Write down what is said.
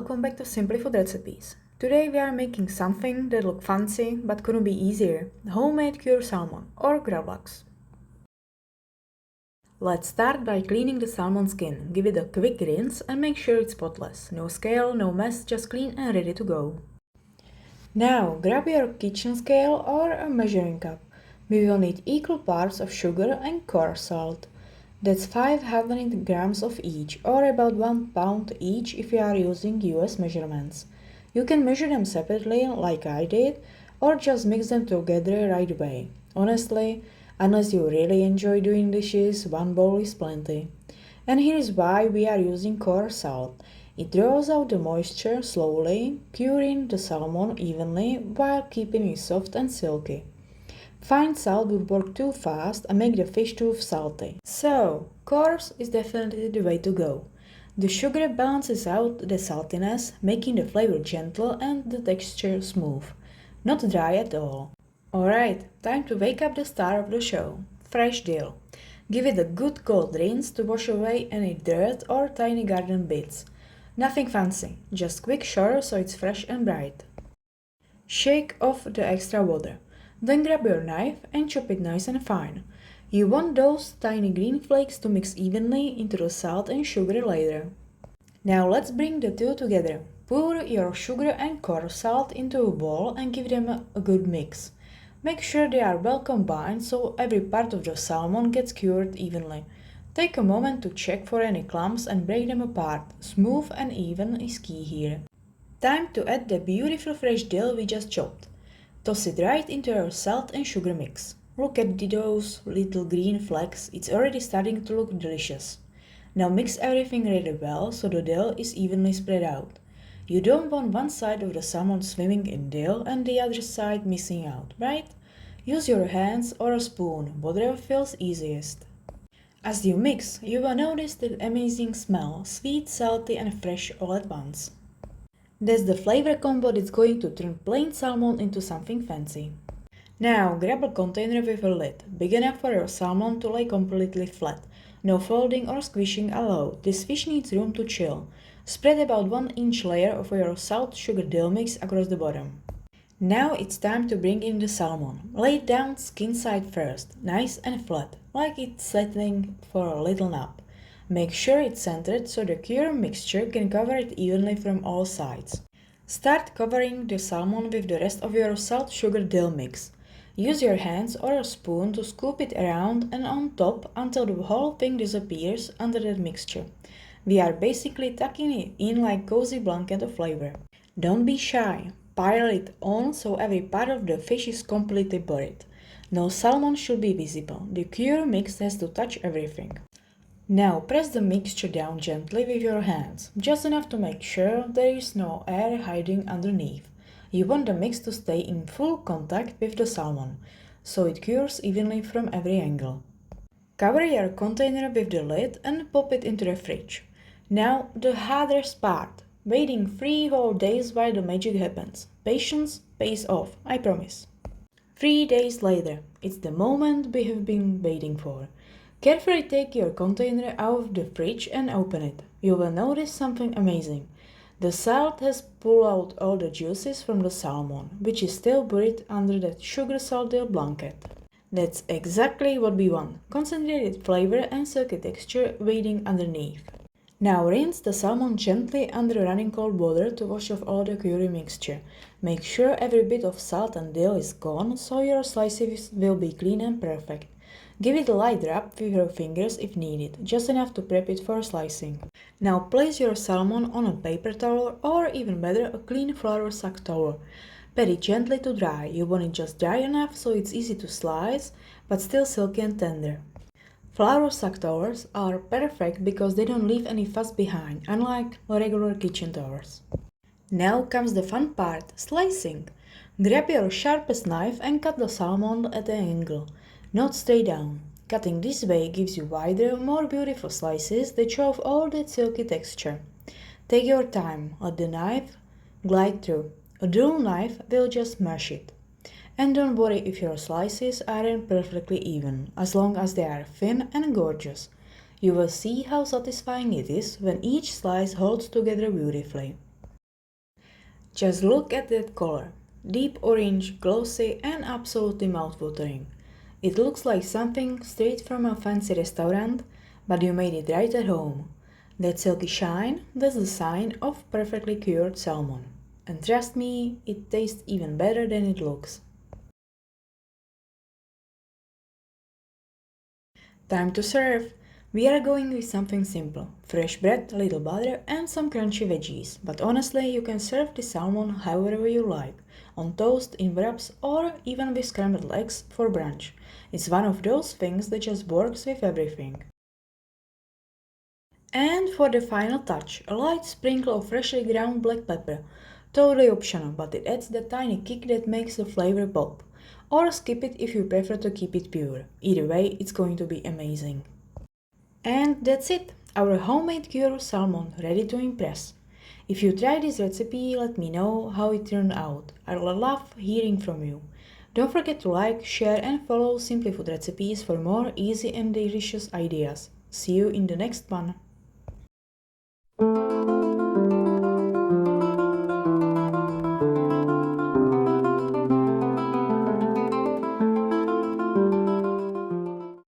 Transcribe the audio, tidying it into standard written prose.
welcome back to Simply Food Recipes. Today we are making something that looks fancy but couldn't be easier, homemade cured salmon or gravlax. Let's start by cleaning the salmon skin. Give it a quick rinse and make sure it's spotless. No scale, no mess, just clean and ready to go. Now grab your kitchen scale or a measuring cup. We will need equal parts of sugar and coarse salt. That's 500 grams of each, or about 1 pound each if you are using US measurements. You can measure them separately like I did, or just mix them together right away. Honestly, unless you really enjoy doing dishes, one bowl is plenty. And here is why we are using coarse salt. It draws out the moisture slowly, curing the salmon evenly while keeping it soft and silky. Fine salt would work too fast and make the fish too salty. So, coarse is definitely the way to go. The sugar balances out the saltiness, making the flavor gentle and the texture smooth. Not dry at all. Alright, time to wake up the star of the show, fresh dill. Give it a good cold rinse to wash away any dirt or tiny garden bits. Nothing fancy, just quick shower so it's fresh and bright. Shake off the extra water. Then grab your knife and chop it nice and fine. You want those tiny green flakes to mix evenly into the salt and sugar later. Now let's bring the two together. Pour your sugar and coarse salt into a bowl and give them a good mix. Make sure they are well combined so every part of the salmon gets cured evenly. Take a moment to check for any clumps and break them apart. Smooth and even is key here. Time to add the beautiful fresh dill we just chopped. Toss it right into your salt and sugar mix. Look at those little green flecks, it's already starting to look delicious. Now mix everything really well so the dill is evenly spread out. You don't want one side of the salmon swimming in dill and the other side missing out, right? Use your hands or a spoon, whatever feels easiest. As you mix, you will notice the amazing smell, sweet, salty and fresh all at once. That's the flavor combo that's going to turn plain salmon into something fancy. Now grab a container with a lid, big enough for your salmon to lay completely flat. No folding or squishing allowed, this fish needs room to chill. Spread about 1-inch layer of your salt sugar dill mix across the bottom. Now it's time to bring in the salmon. Lay it down skin side first, nice and flat, like it's settling for a little nap. Make sure it's centered so the cured mixture can cover it evenly from all sides. Start covering the salmon with the rest of your salt sugar dill mix. Use your hands or a spoon to scoop it around and on top until the whole thing disappears under the mixture. We are basically tucking it in like cozy blanket of flavor. Don't be shy. Pile it on so every part of the fish is completely buried. No salmon should be visible. The cured mix has to touch everything. Now press the mixture down gently with your hands, just enough to make sure there is no air hiding underneath. You want the mix to stay in full contact with the salmon, so it cures evenly from every angle. Cover your container with the lid and pop it into the fridge. Now the hardest part, waiting 3 whole days while the magic happens. Patience pays off, I promise. 3 days later, it's the moment we have been waiting for. Carefully take your container out of the fridge and open it. You will notice something amazing. The salt has pulled out all the juices from the salmon, which is still buried under that sugar salt dill blanket. That's exactly what we want. Concentrated flavor and silky texture waiting underneath. Now rinse the salmon gently under running cold water to wash off all the curry mixture. Make sure every bit of salt and dill is gone so your slices will be clean and perfect. Give it a light rub with your fingers if needed, just enough to prep it for slicing. Now place your salmon on a paper towel or even better a clean flour sack towel. Pat it gently to dry. You want it just dry enough so it's easy to slice, but still silky and tender. Flour sack towels are perfect because they don't leave any fuzz behind, unlike regular kitchen towels. Now comes the fun part, slicing. Grab your sharpest knife and cut the salmon at an angle. Not straight down. Cutting this way gives you wider, more beautiful slices that show off all that silky texture. Take your time, let the knife glide through. A dull knife will just mash it. And don't worry if your slices aren't perfectly even, as long as they are thin and gorgeous. You will see how satisfying it is when each slice holds together beautifully. Just look at that color. Deep orange, glossy and absolutely mouth-watering. It looks like something straight from a fancy restaurant, but you made it right at home. That silky shine, that's the sign of perfectly cured salmon. And trust me, it tastes even better than it looks. Time to serve! We are going with something simple. Fresh bread, a little butter and some crunchy veggies. But honestly, you can serve the salmon however you like. On toast, in wraps or even with scrambled eggs for brunch. It's one of those things that just works with everything. And for the final touch, a light sprinkle of freshly ground black pepper. Totally optional, but it adds that tiny kick that makes the flavor pop. Or skip it if you prefer to keep it pure. Either way, it's going to be amazing. And that's it, our homemade cured salmon ready to impress. If you try this recipe, let me know how it turned out. I love hearing from you. Don't forget to like, share and follow Simply Food Recipes for more easy and delicious ideas. See you in the next one.